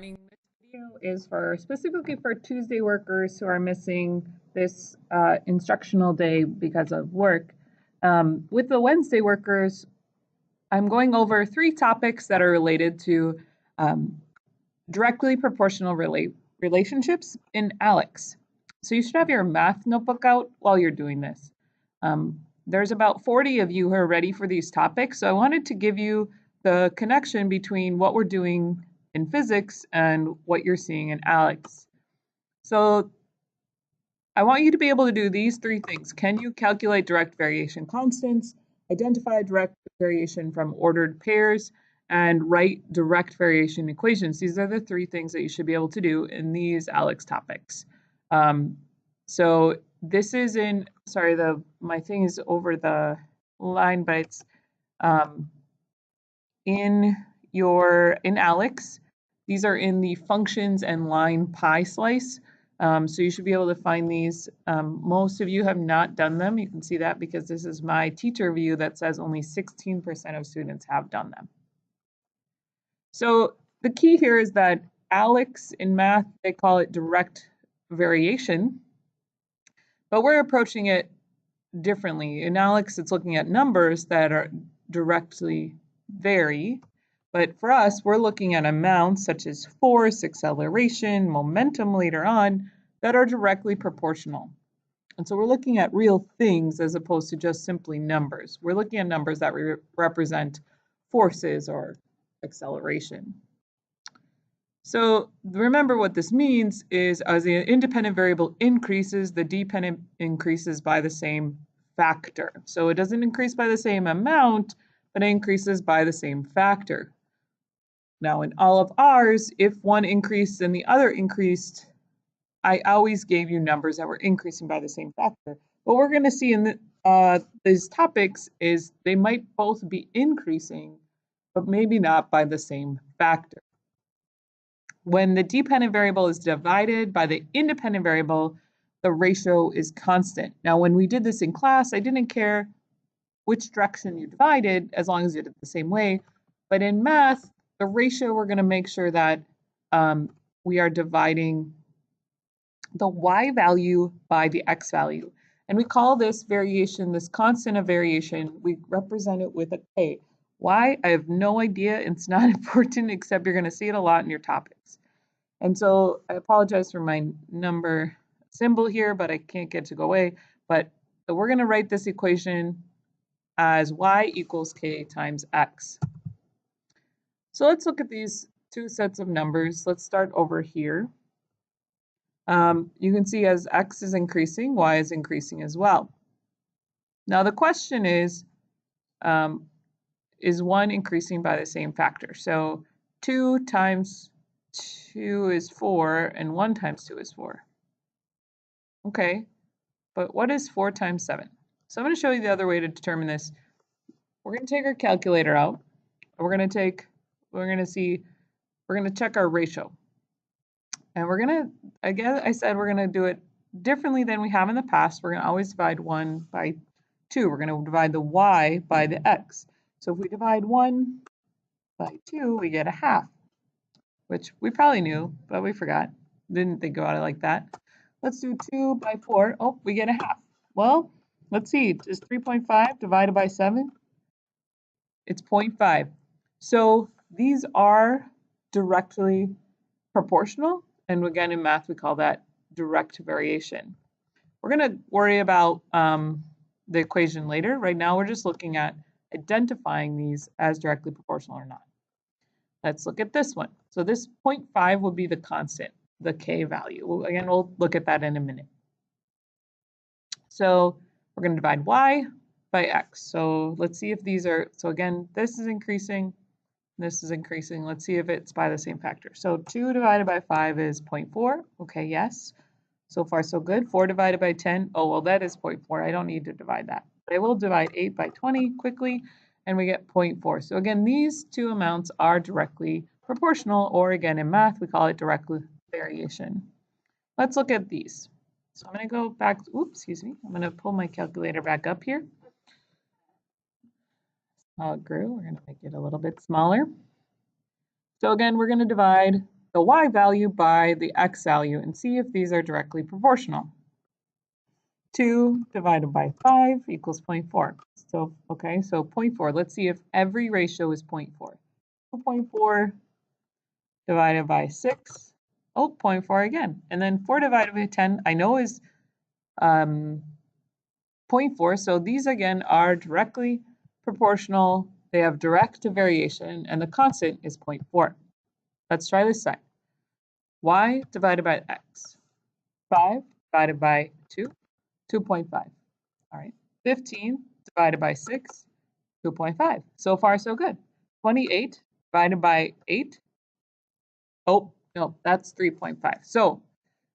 This video is specifically for Tuesday workers who are missing this instructional day because of work. With the Wednesday workers, I'm going over 3 topics that are related to um, directly proportional relationships in ALEKS. So you should have your math notebook out while you're doing this. There's about 40 of you who are ready for these topics, so I wanted to give you the connection between what we're doing in physics and what you're seeing in ALEKS. So I want you to be able to do these 3 things. Can you calculate direct variation constants, identify direct variation from ordered pairs, and write direct variation equations? These are the 3 things that you should be able to do in these ALEKS topics. So this is in, sorry, my thing is over the line, but it's in ALEKS. These are in the functions and line pie slice. So you should be able to find these. Most of you have not done them. You can see that because this is my teacher view that says only 16% of students have done them. So the key here is that ALEKS in math, they call it direct variation, but we're approaching it differently. In ALEKS, it's looking at numbers that are directly vary. But for us, we're looking at amounts such as force, acceleration, momentum later on that are directly proportional. And so we're looking at real things as opposed to just simply numbers. We're looking at numbers that represent forces or acceleration. So remember what this means is as the independent variable increases, the dependent increases by the same factor. So it doesn't increase by the same amount, but it increases by the same factor. Now in all of ours, if one increased and the other increased, I always gave you numbers that were increasing by the same factor. What we're going to see in these topics is they might both be increasing, but maybe not by the same factor. When the dependent variable is divided by the independent variable, the ratio is constant. Now, when we did this in class, I didn't care which direction you divided as long as you did it the same way. But in math, the ratio, we're going to make sure that we are dividing the y value by the x value. And we call this variation, this constant of variation, we represent it with a k. Why? I have no idea. It's not important, except you're going to see it a lot in your topics. And so I apologize for my number symbol here, but I can't get to go away. But so we're going to write this equation as y equals k times x. So let's look at these 2 sets of numbers. Let's start over here. You can see as x is increasing, y is increasing as well. Now the question is one increasing by the same factor? So 2 times 2 is 4, and 1 times 2 is 4. Okay, but what is 4 times 7? So I'm going to show you the other way to determine this. We're going to take our calculator out. We're going to check our ratio. And we're going to, again, I said we're going to do it differently than we have in the past. We're going to always divide 1 by 2. We're going to divide the y by the x. So if we divide 1 by 2, we get a half, which we probably knew, but we forgot. Didn't think about it like that. Let's do 2 by 4. Oh, we get a half. Well, let's see. Is 3.5 divided by 7? It's 0.5. So these are directly proportional. And again, in math, we call that direct variation. We're going to worry about the equation later. Right now, we're just looking at identifying these as directly proportional or not. Let's look at this one. So this 0.5 will be the constant, the k value. We'll look at that in a minute. So we're going to divide y by x. So let's see if these are, so again, this is increasing, this is increasing. Let's see if it's by the same factor. So 2 divided by 5 is 0.4. Okay, yes. So far, so good. 4 divided by 10. Oh, well, that is 0.4. I don't need to divide that. But I will divide 8 by 20 quickly, and we get 0.4. So again, these 2 amounts are directly proportional, or again, in math, we call it direct variation. Let's look at these. So I'm going to go back, oops, excuse me. I'm going to pull my calculator back up here. How it grew. We're going to make it a little bit smaller. So again, we're going to divide the y value by the x value and see if these are directly proportional. 2 divided by 5 equals 0.4. So, okay, so 0.4. Let's see if every ratio is 0.4. 2.4 divided by 6. Oh, 0.4 again. And then 4 divided by 10, I know is 0.4. So these again are directly proportional. They have direct variation, and the constant is 0.4. Let's try this side. Y divided by x. 5 divided by 2, 2.5. All right. 15 divided by 6, 2.5. So far, so good. 28 divided by 8. Oh, no, that's 3.5. So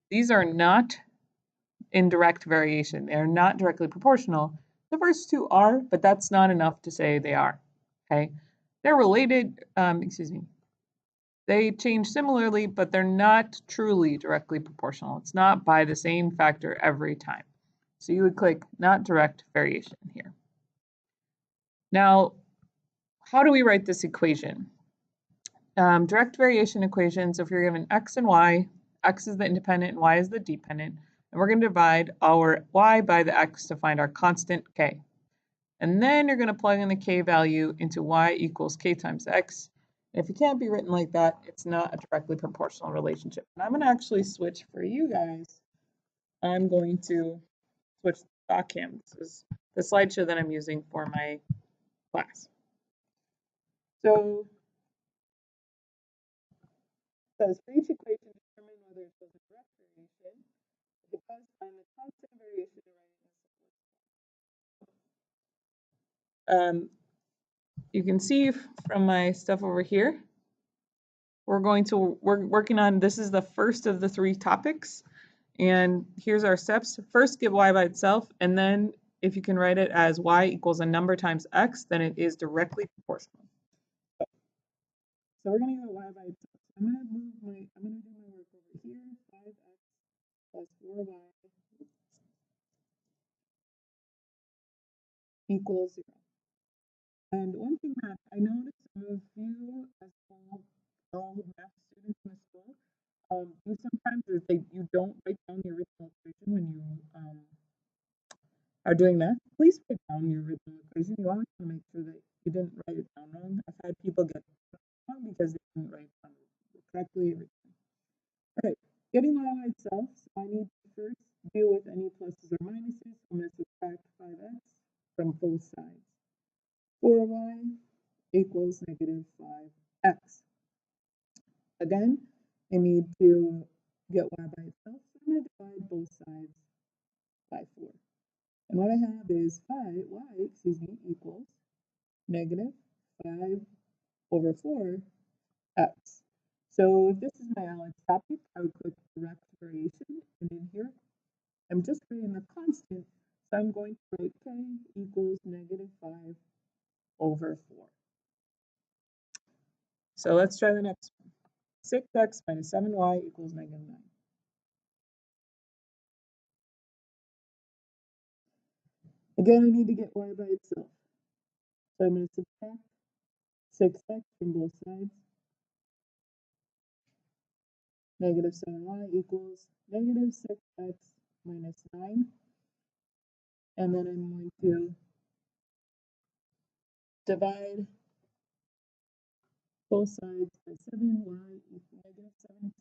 these are not in direct variation. They're not directly proportional. The first two are, but that's not enough to say they are. Okay. They're related, they change similarly, but they're not truly directly proportional. It's not by the same factor every time. So you would click not direct variation here. Now, how do we write this equation? Direct variation equations, if you're given x and y, x is the independent and y is the dependent, and we're going to divide our y by the x to find our constant k. And then you're going to plug in the k value into y equals k times x. And if it can't be written like that, it's not a directly proportional relationship. And I'm going to actually switch for you guys. I'm going to switch to StockCam. This is the slideshow that I'm using for my class. So it says for each equation, determine whether it shows a direct variation. Because find the constant variation to you can see from my stuff over here, we're working on, this is the first of the 3 topics. And here's our steps. First, get y by itself, and then if you can write it as y equals a number times x, then it is directly proportional. So we're going to get y by itself. I'm going to do my work over here, 5x plus 4y equals 0. And one thing that I noticed with you as all math students in the school, you sometimes you don't write down the original equation when you are doing math. Please write down your original equation. You always want to make sure that you didn't write it down wrong. I've had people get it wrong because they didn't write it down correctly. All right, getting y by itself, so I need to first deal with any pluses or minuses. I'm going to subtract 5x from both sides. 4y equals negative 5x. Again, I need to get y by itself, so I'm going to divide both sides by 4. And what I have is equals negative 5 over 4x. So if this is my ALEKS topic, I would click direct variation, and in here, I'm just creating a constant, so I'm going to write k equals negative 5 over 4. So let's try the next one. 6x minus 7y equals negative 9. Again, I need to get y by itself. So I'm going to subtract 6x from both sides. Negative 7y equals negative 6x minus 9. And then I'm going to divide both sides by 7, y equals negative 7,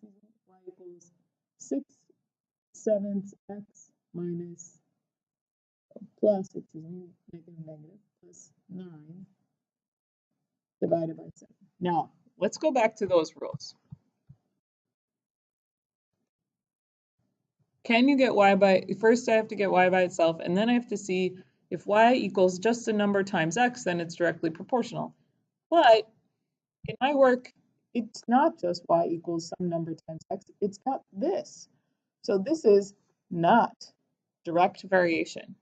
y equals 6/7 x minus plus, negative, plus 9 divided by 7. Now, let's go back to those rules. Can you get y by, first I have to get y by itself, and then I have to see if y equals just a number times x, then it's directly proportional. But in my work, it's not just y equals some number times x, it's got this. So this is not direct variation.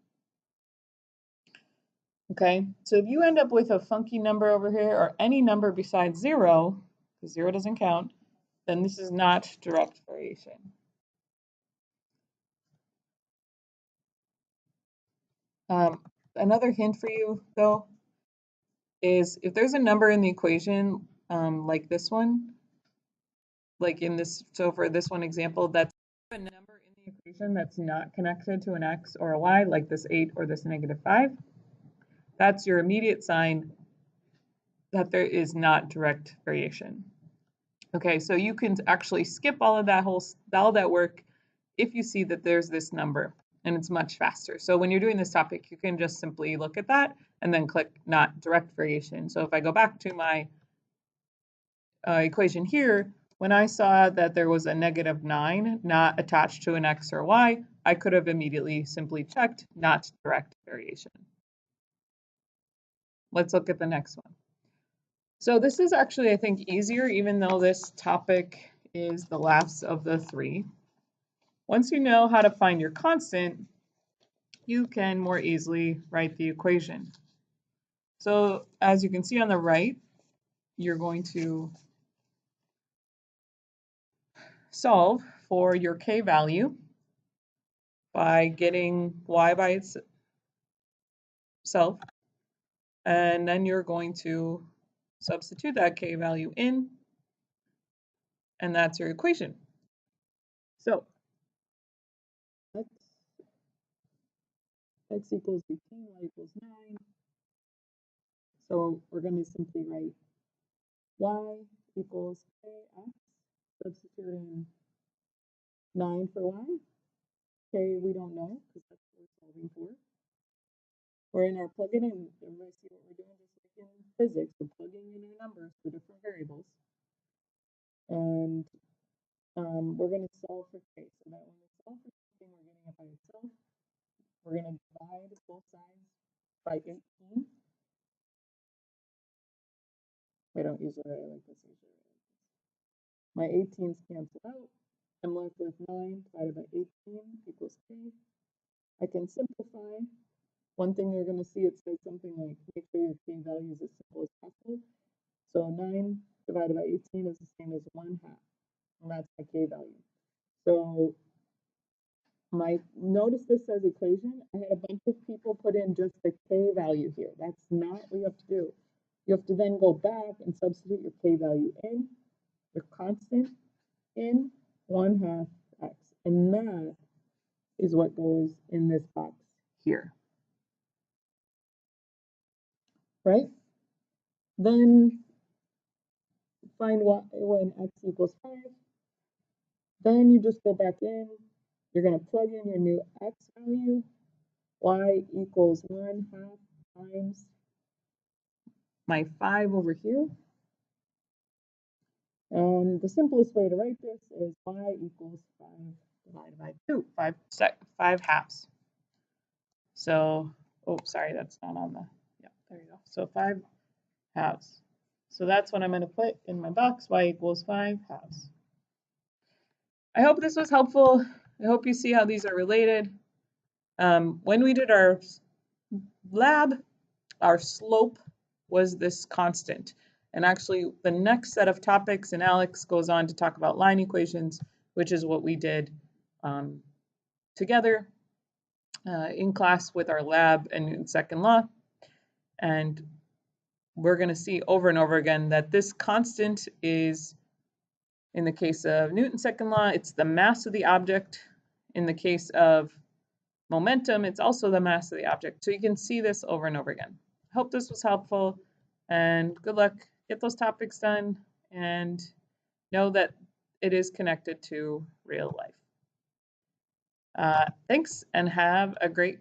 Okay, so if you end up with a funky number over here or any number besides 0, because 0 doesn't count, then this is not direct variation. Another hint for you, though, is if there's a number in the equation like this one, like in this, so for this one example, that's a number in the equation that's not connected to an x or a y, like this 8 or this -5, that's your immediate sign that there is not direct variation. Okay, so you can actually skip all of that work if you see that there's this number and it's much faster. So when you're doing this topic, you can just simply look at that and then click not direct variation. So if I go back to my equation here, when I saw that there was a -9 not attached to an x or y, I could have immediately simply checked not direct variation. Let's look at the next one. So this is actually, I think, easier, even though this topic is the last of the 3. Once you know how to find your constant, you can more easily write the equation. So as you can see on the right, you're going to solve for your k value by getting y by itself, and then you're going to substitute that k value in, and that's your equation. So x equals 18, y equals 9. So we're going to simply write y equals kx, substitute in 9 for y. K we don't know because that's what we're solving for. We're in our plug-in, and everybody see what we're doing just like in physics. We're plugging in our numbers for different variables. And we're going to solve for k. So that when we solve for something, we're getting it by itself. We're going to divide both sides by 18. I don't usually write like this. My 18s cancel out. I'm left with 9 divided by 18 equals k. I can simplify. One thing you're going to see, it says something like, make sure your k value is as simple as possible. So 9 divided by 18 is the same as 1/2, and that's my k value. So notice this says equation. I had a bunch of people put in just the k value here. That's not what you have to do. You have to then go back and substitute your k value in, your constant in 1/2 x, and that is what goes in this box here, right? Then find what when x equals 5. Then you just go back in. You're going to plug in your new x value. Y equals 1/2 times my 5 over here. And the simplest way to write this is y equals 5 divided by 2, 5 halves. So, oh, sorry, that's not on the, yeah, there you go. So 5 halves. So that's what I'm going to put in my box, y equals 5 halves. I hope this was helpful. I hope you see how these are related. When we did our lab, our slope was this constant. And actually, the next set of topics in ALEKS goes on to talk about line equations, which is what we did together in class with our lab and Newton's second law. And we're going to see over and over again that this constant is, in the case of Newton's second law, it's the mass of the object. In the case of momentum, it's also the mass of the object. So you can see this over and over again. Hope this was helpful, and good luck. Get those topics done, and know that it is connected to real life. Thanks, and have a great